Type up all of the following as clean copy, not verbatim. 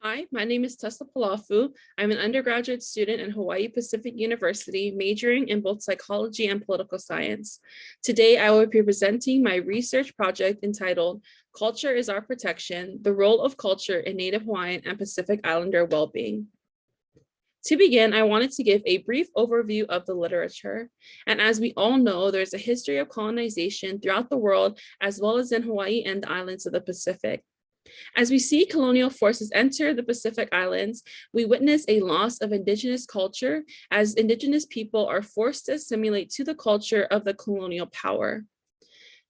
Hi, my name is Tessa Palafu. I'm an undergraduate student at Hawaii Pacific University, majoring in both psychology and political science. Today, I will be presenting my research project entitled Culture is Our Protection, the Role of Culture in Native Hawaiian and Pacific Islander Wellbeing. To begin, I wanted to give a brief overview of the literature. And as we all know, there's a history of colonization throughout the world, as well as in Hawaii and the islands of the Pacific. As we see colonial forces enter the Pacific Islands, we witness a loss of indigenous culture as indigenous people are forced to assimilate to the culture of the colonial power.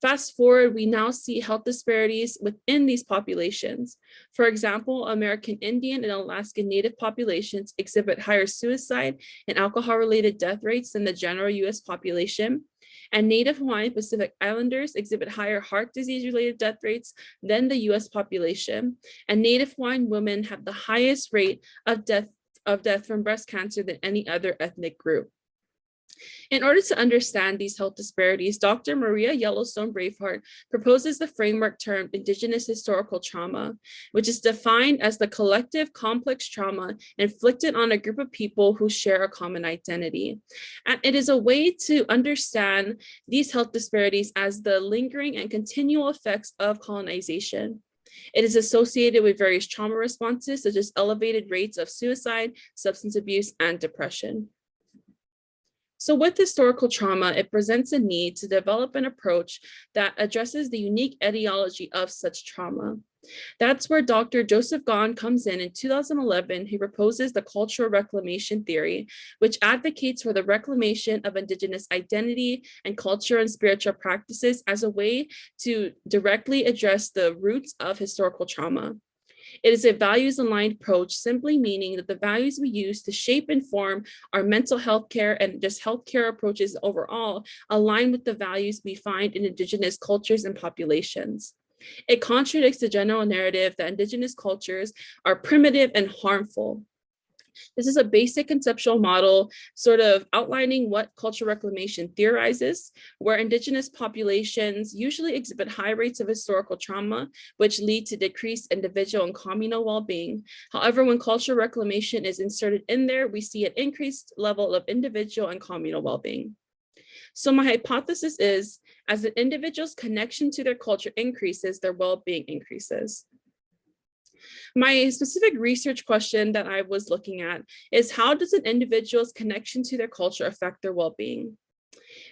Fast forward, we now see health disparities within these populations. For example, American Indian and Alaskan Native populations exhibit higher suicide and alcohol-related death rates than the general US population. And Native Hawaiian Pacific Islanders exhibit higher heart disease-related death rates than the US population. And Native Hawaiian women have the highest rate of death from breast cancer than any other ethnic group. In order to understand these health disparities, Dr. Maria Yellowstone Braveheart proposes the framework termed Indigenous historical trauma, which is defined as the collective complex trauma inflicted on a group of people who share a common identity. And it is a way to understand these health disparities as the lingering and continual effects of colonization. It is associated with various trauma responses, such as elevated rates of suicide, substance abuse, and depression. So with historical trauma, it presents a need to develop an approach that addresses the unique etiology of such trauma. That's where Dr. Joseph Gahn comes in 2011. He proposes the cultural reclamation theory, which advocates for the reclamation of indigenous identity and culture and spiritual practices as a way to directly address the roots of historical trauma. It is a values-aligned approach, simply meaning that the values we use to shape and form our mental health care and just healthcare approaches overall align with the values we find in indigenous cultures and populations. It contradicts the general narrative that indigenous cultures are primitive and harmful. This is a basic conceptual model sort of outlining what cultural reclamation theorizes, where indigenous populations usually exhibit high rates of historical trauma, which lead to decreased individual and communal well-being. However, when cultural reclamation is inserted in there, we see an increased level of individual and communal well-being. So my hypothesis is, as an individual's connection to their culture increases, their well-being increases. My specific research question that I was looking at is, how does an individual's connection to their culture affect their well-being?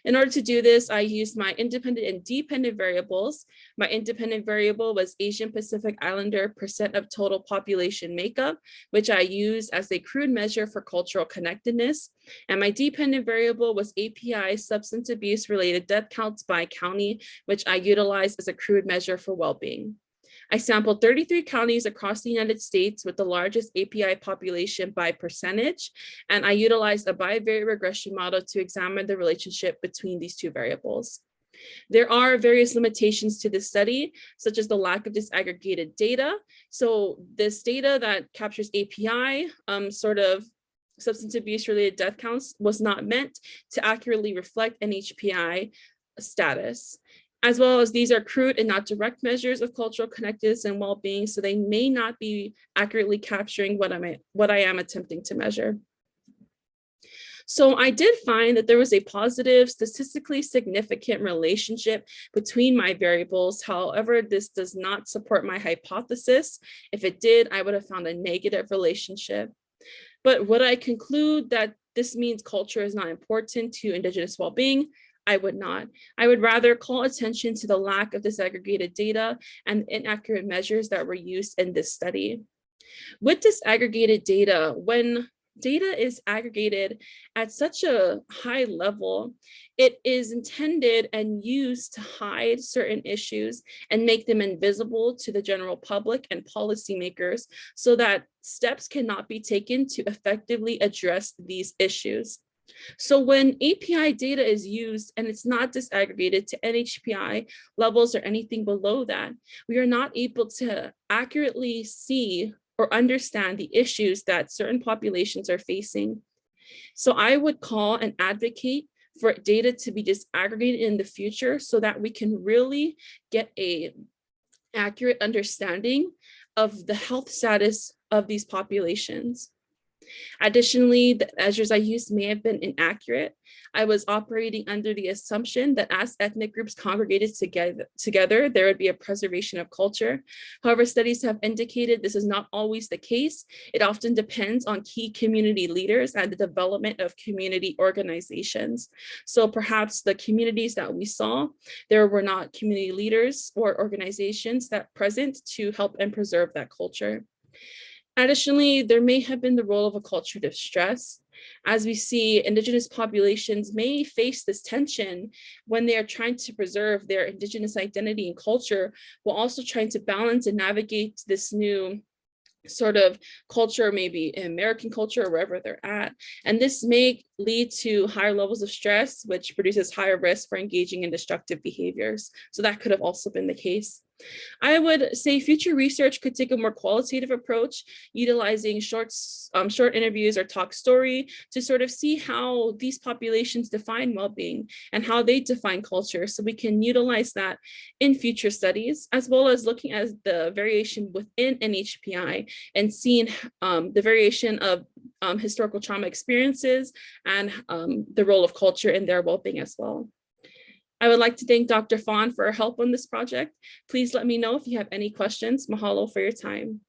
In order to do this, I used my independent and dependent variables. My independent variable was Asian Pacific Islander percent of total population makeup, which I use as a crude measure for cultural connectedness. And my dependent variable was API substance abuse related death counts by county, which I utilize as a crude measure for well-being. I sampled 33 counties across the United States with the largest API population by percentage, and I utilized a bivariate regression model to examine the relationship between these two variables. There are various limitations to this study, such as the lack of disaggregated data. So this data that captures API, sort of substance abuse related death counts, was not meant to accurately reflect NHPI status. As well as these are crude and not direct measures of cultural connectedness and well-being, so they may not be accurately capturing what I am attempting to measure. So I did find that there was a positive, statistically significant relationship between my variables. However, this does not support my hypothesis. If it did, I would have found a negative relationship. But would I conclude that this means culture is not important to indigenous well-being? I would not. I would rather call attention to the lack of disaggregated data and inaccurate measures that were used in this study. With disaggregated data, when data is aggregated at such a high level, it is intended and used to hide certain issues and make them invisible to the general public and policymakers so that steps cannot be taken to effectively address these issues. So when API data is used and it's not disaggregated to NHPI levels or anything below that, we are not able to accurately see or understand the issues that certain populations are facing. So I would call and advocate for data to be disaggregated in the future so that we can really get an accurate understanding of the health status of these populations. Additionally, the measures I used may have been inaccurate. I was operating under the assumption that as ethnic groups congregated together, there would be a preservation of culture. However, studies have indicated this is not always the case. It often depends on key community leaders and the development of community organizations. So perhaps the communities that we saw, there were not community leaders or organizations that present to help and preserve that culture. Additionally, there may have been the role of acculturative stress. As we see, Indigenous populations may face this tension when they are trying to preserve their Indigenous identity and culture, while also trying to balance and navigate this new sort of culture, maybe American culture or wherever they're at. And this may lead to higher levels of stress, which produces higher risk for engaging in destructive behaviors. So that could have also been the case. I would say future research could take a more qualitative approach, utilizing short interviews or talk story to sort of see how these populations define well-being and how they define culture. So we can utilize that in future studies, as well as looking at the variation within NHPI and seeing the variation of historical trauma experiences and the role of culture in their well-being as well. I would like to thank Dr. Fawn for her help on this project. Please let me know if you have any questions. Mahalo for your time.